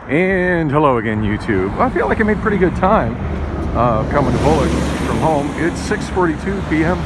And hello again, YouTube. I feel like I made pretty good time coming to Bullock from home. It's 6:42 p.m.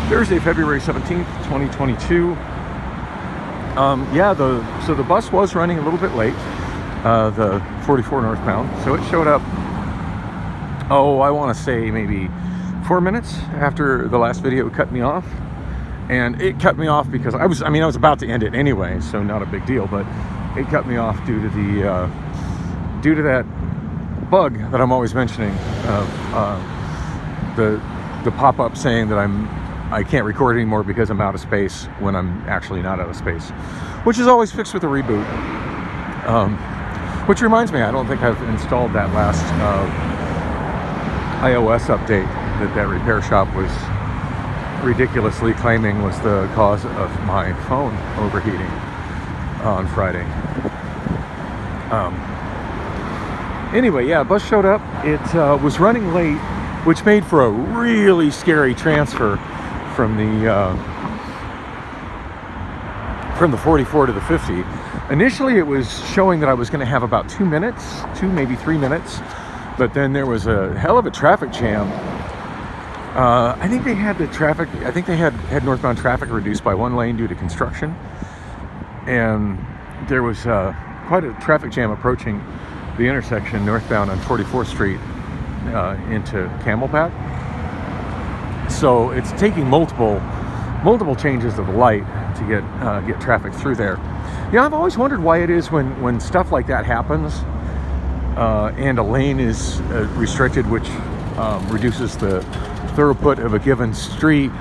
Thursday, February 17th, 2022. So the bus was running a little bit late, the 44 northbound. So it showed up, I want to say maybe 4 minutes after the last video cut me off. And it cut me off because I was about to end it anyway, so not a big deal, but it cut me off due to that bug that I'm always mentioning of the pop-up saying that I can't record anymore because I'm out of space when I'm actually not out of space, which is always fixed with a reboot. Which reminds me, I don't think I've installed that last iOS update that repair shop was ridiculously claiming was the cause of my phone overheating on Friday. Anyway, yeah, bus showed up. It was running late, which made for a really scary transfer from the 44 to the 50. Initially, it was showing that I was going to have about 2 minutes, maybe 3 minutes, but then there was a hell of a traffic jam. I think they had had northbound traffic reduced by one lane due to construction, and there was quite a traffic jam approaching the intersection northbound on 44th Street into Camelback. So it's taking multiple changes of the light to get traffic through there. I've always wondered why it is when stuff like that happens and a lane is restricted, which reduces the throughput of a given street,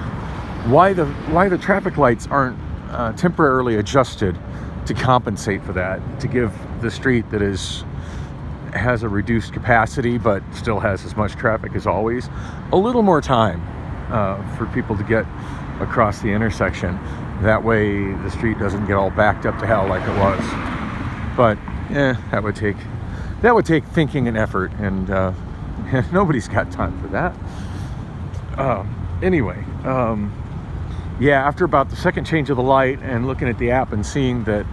why the traffic lights aren't temporarily adjusted to compensate for that, to give the street that has a reduced capacity but still has as much traffic as always a little more time for people to get across the intersection. That way the street doesn't get all backed up to hell like it was. But that would take thinking and effort, and nobody's got time for that. Anyway, after about the second change of the light and looking at the app and seeing that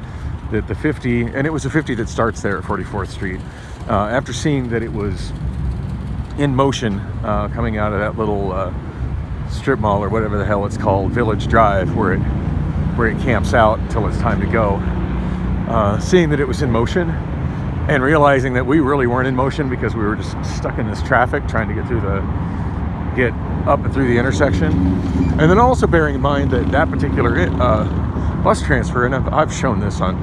the 50, and it was a 50 that starts there at 44th Street, after seeing that it was in motion coming out of that little strip mall or whatever the hell it's called, Village Drive, where it camps out until it's time to go, seeing that it was in motion and realizing that we really weren't in motion because we were just stuck in this traffic trying to get up and through the intersection. And then also bearing in mind that particular bus transfer, and I've shown this on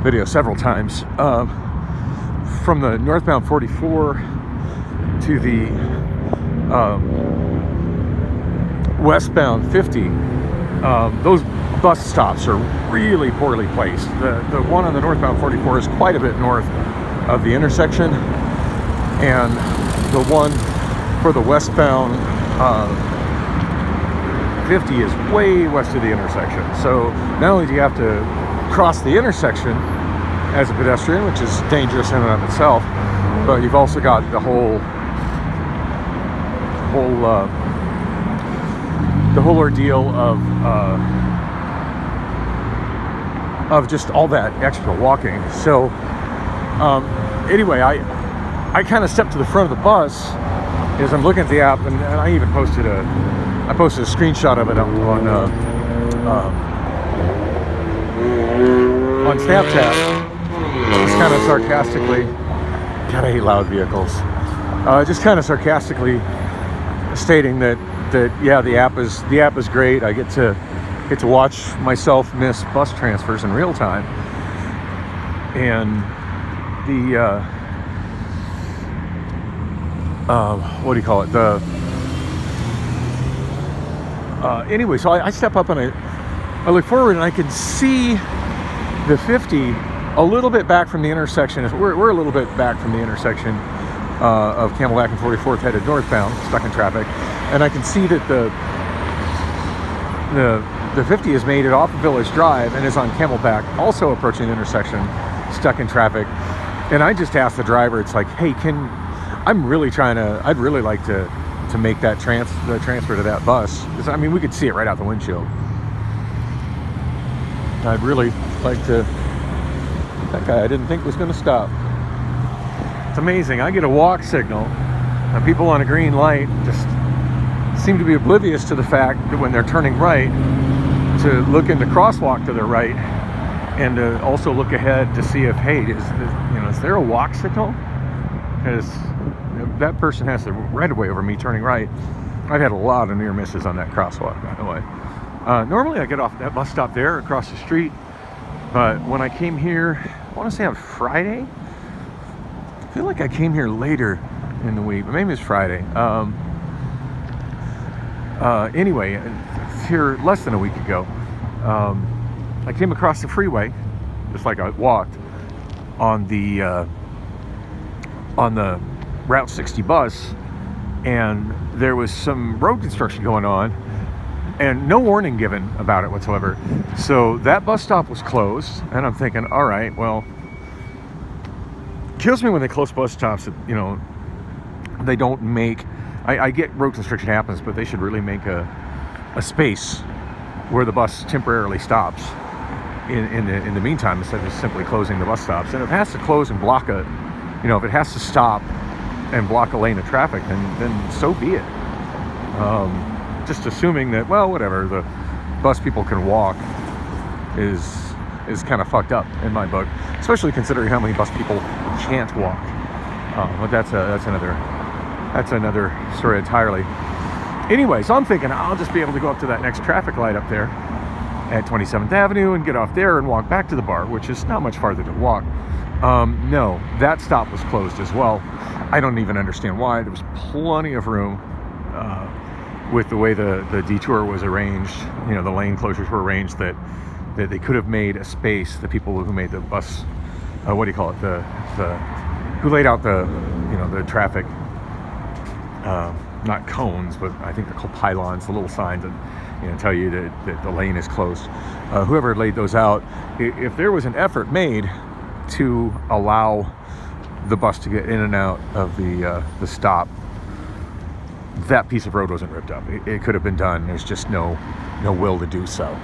video several times, from the northbound 44 to the westbound 50, those bus stops are really poorly placed. The one on the northbound 44 is quite a bit north of the intersection, and the one for the westbound 50 is way west of the intersection. So not only do you have to cross the intersection as a pedestrian, which is dangerous in and of itself, but you've also got the whole ordeal of just all that extra walking. So anyway, I kind of stepped to the front of the bus as I'm looking at the app, and I even posted a screenshot of it on Snapchat, just kind of sarcastically. God, I hate loud vehicles. Just kind of sarcastically stating that the app is great. I get to watch myself miss bus transfers in real time, and the what do you call it? Anyway, so I step up and I look forward, and I can see the 50 a little bit back from the intersection. We're a little bit back from the intersection of Camelback and 44th headed northbound, stuck in traffic, and I can see that the 50 has made it off of Village Drive and is on Camelback, also approaching the intersection, stuck in traffic. And I just asked the driver, it's like, hey, I'd really like to make that the transfer to that bus, because I mean, we could see it right out the windshield. I'd really like to. That guy I didn't think was going to stop. It's amazing. I get a walk signal, and people on a green light just seem to be oblivious to the fact that when they're turning right, to look into crosswalk to their right, and to also look ahead to see if, hey, is there a walk signal? Because that person has the right of way over me turning right. I've had a lot of near misses on that crosswalk, by the way. Normally I get off that bus stop there across the street, but when I came here, I want to say on Friday. I feel like I came here later in the week, but maybe it was Friday. Anyway, here less than a week ago, I came across the freeway, just like I walked, on the Route 60 bus, and there was some road construction going on, and no warning given about it whatsoever. So that bus stop was closed, and I'm thinking, all right, well, it kills me when they close bus stops that, they don't make, I get road construction happens, but they should really make a space where the bus temporarily stops in the meantime, instead of simply closing the bus stops. And if it has to close and block if it has to stop and block a lane of traffic, then so be it. Just assuming that, well, whatever, the bus people can walk is kind of fucked up in my book, especially considering how many bus people can't walk. But that's another story entirely. Anyway, so I'm thinking I'll just be able to go up to that next traffic light up there at 27th Avenue and get off there and walk back to the bar, which is not much farther to walk. No, that stop was closed as well. I don't even understand why. There was plenty of room with the way the detour was arranged. The lane closures were arranged that they could have made a space. The people who made the bus, what do you call it? Who laid out the traffic, not cones, but I think they're called pylons, the little signs that tell you that the lane is closed. Whoever laid those out, if there was an effort made to allow the bus to get in and out of the stop, that piece of road wasn't ripped up. It could have been done. There's just no will to do so.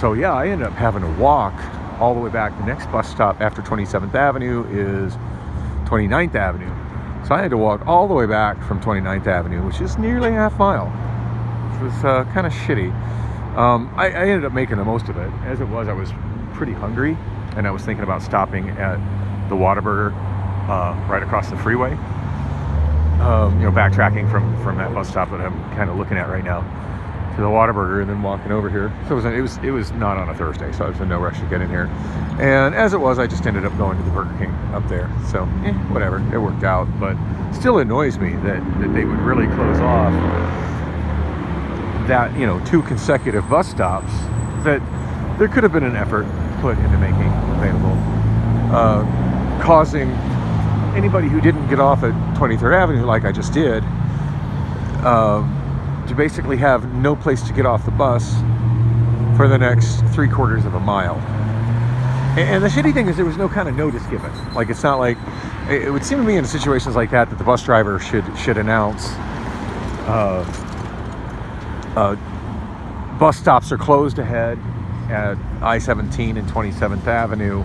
So yeah, I ended up having to walk all the way back. The next bus stop after 27th Avenue is 29th Avenue. So I had to walk all the way back from 29th Avenue, which is nearly a half mile. It was kind of shitty. I ended up making the most of it. As it was, I was pretty hungry, and I was thinking about stopping at the Whataburger right across the freeway. Backtracking from that bus stop that I'm kind of looking at right now to the Whataburger, and then walking over here. So it was not on a Thursday, so I was in no rush to get in here. And as it was, I just ended up going to the Burger King up there. So whatever, it worked out. But still annoys me that they would really close off that 2 consecutive bus stops that there could have been an effort put into making available, causing anybody who didn't get off at 23rd Avenue like I just did to basically have no place to get off the bus for the next 3/4 of a mile. And the shitty thing is there was no kind of notice given. Like, it's not like, it would seem to me in situations like that the bus driver should announce bus stops are closed ahead at I-17 and 27th Avenue.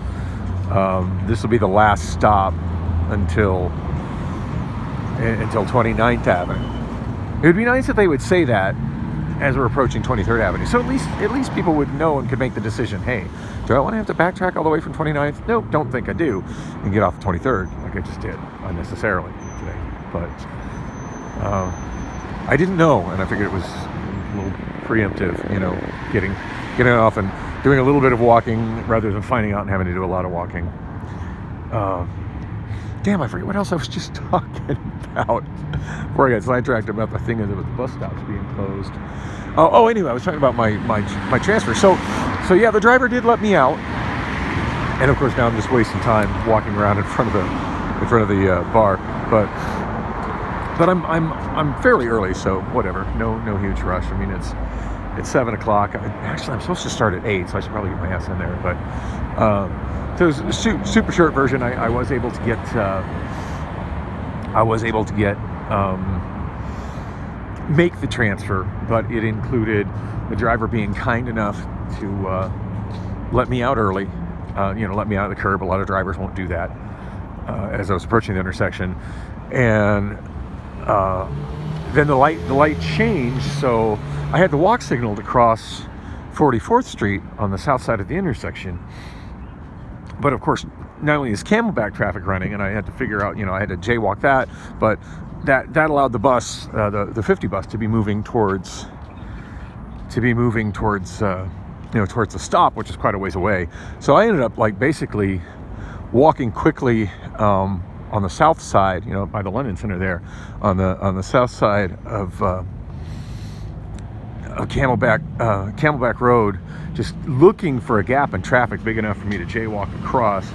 This will be the last stop until 29th Avenue. It would be nice if they would say that as we're approaching 23rd Avenue. So at least people would know and could make the decision, hey, do I want to have to backtrack all the way from 29th? Nope, don't think I do. And get off the 23rd like I just did unnecessarily today. But I didn't know, and I figured it was a little preemptive, getting off and doing a little bit of walking rather than finding out and having to do a lot of walking. Damn, I forget what else I was just talking about before I got sidetracked about the thing of the bus stops being closed. Anyway, I was talking about my transfer. So yeah, the driver did let me out, and of course now I'm just wasting time walking around in front of the bar. But I'm fairly early, so whatever. No huge rush. I mean, it's 7 o'clock. Actually, I'm supposed to start at 8, so I should probably get my ass in there. But so it was a super short version. I was able to get make the transfer, but it included the driver being kind enough to let me out early. Let me out of the curb. A lot of drivers won't do that. as I was approaching the intersection, and then the light changed, so I had the walk signal to cross 44th Street on the south side of the intersection. But of course, not only is Camelback traffic running, and I had to figure out, I had to jaywalk that, but that allowed the bus, the 50 bus, to be moving towards towards the stop, which is quite a ways away. So I ended up basically walking quickly on the south side, by the London Center there, on the south side of Camelback Road, just looking for a gap in traffic big enough for me to jaywalk across.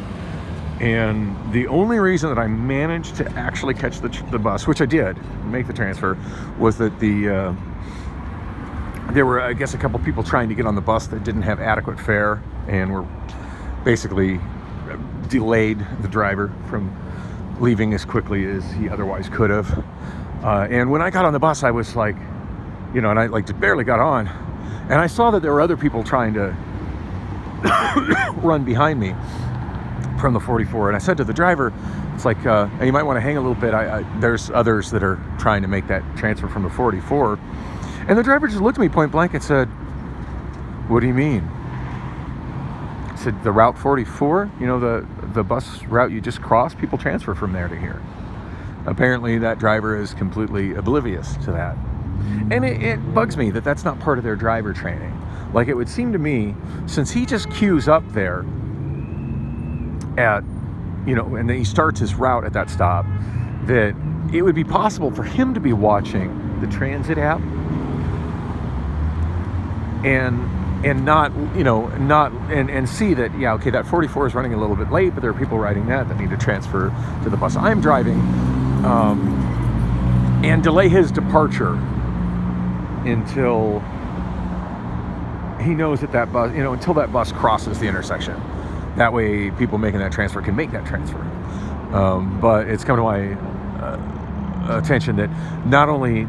And the only reason that I managed to actually catch the bus, which I did, make the transfer, was that there were, I guess, a couple people trying to get on the bus that didn't have adequate fare and were basically delayed the driver from leaving as quickly as he otherwise could have. And when I got on the bus, I was like, and I just barely got on, and I saw that there were other people trying to run behind me from the 44, and I said to the driver, it's like, hey, you might want to hang a little bit. There's others that are trying to make that transfer from the 44. And the driver just looked at me point blank and said, what do you mean? I said, the Route 44, the bus route you just crossed, people transfer from there to here. Apparently that driver is completely oblivious to that. And it bugs me that that's not part of their driver training. Like, it would seem to me, since he just queues up there at, and then he starts his route at that stop, that it would be possible for him to be watching the transit app and not see that, okay, that 44 is running a little bit late, but there are people riding that need to transfer to the bus I'm driving, and delay his departure until he knows that bus, until that bus crosses the intersection. That way people making that transfer can make that transfer. But it's come to my attention that not only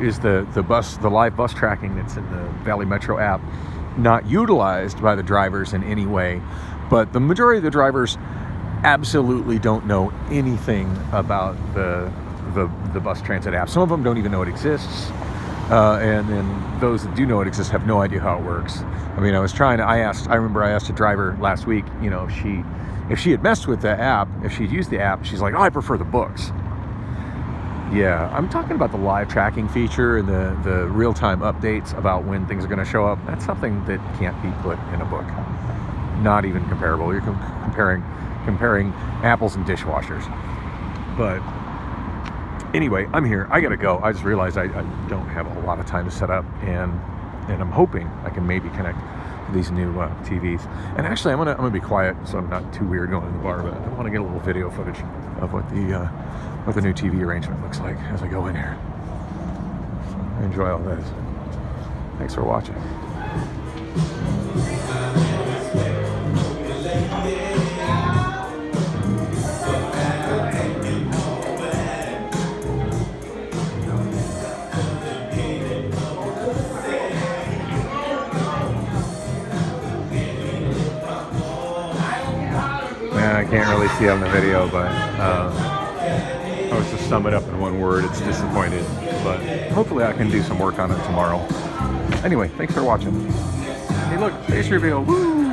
is the live bus tracking that's in the Valley Metro app not utilized by the drivers in any way, but the majority of the drivers absolutely don't know anything about the bus transit app. Some of them don't even know it exists, and then those that do know it exists have no idea how it works. I mean, I remember I asked a driver last week, if she had messed with the app, if she'd used the app, she's like, oh, I prefer the books. Yeah, I'm talking about the live tracking feature and the real-time updates about when things are going to show up. That's something that can't be put in a book. Not even comparable. You're comparing apples and dishwashers. But anyway, I'm here. I gotta go. I just realized I don't have a lot of time to set up, and I'm hoping I can maybe connect to these new TVs. And actually, I'm gonna be quiet so I'm not too weird going to the bar, but I want to get a little video footage of what the new TV arrangement looks like as I go in here. Enjoy all this. Thanks for watching. I can't really see on the video, but I was to sum it up in one word, it's disappointed. But hopefully I can do some work on it tomorrow. Anyway, thanks for watching. Hey look, face reveal, woo!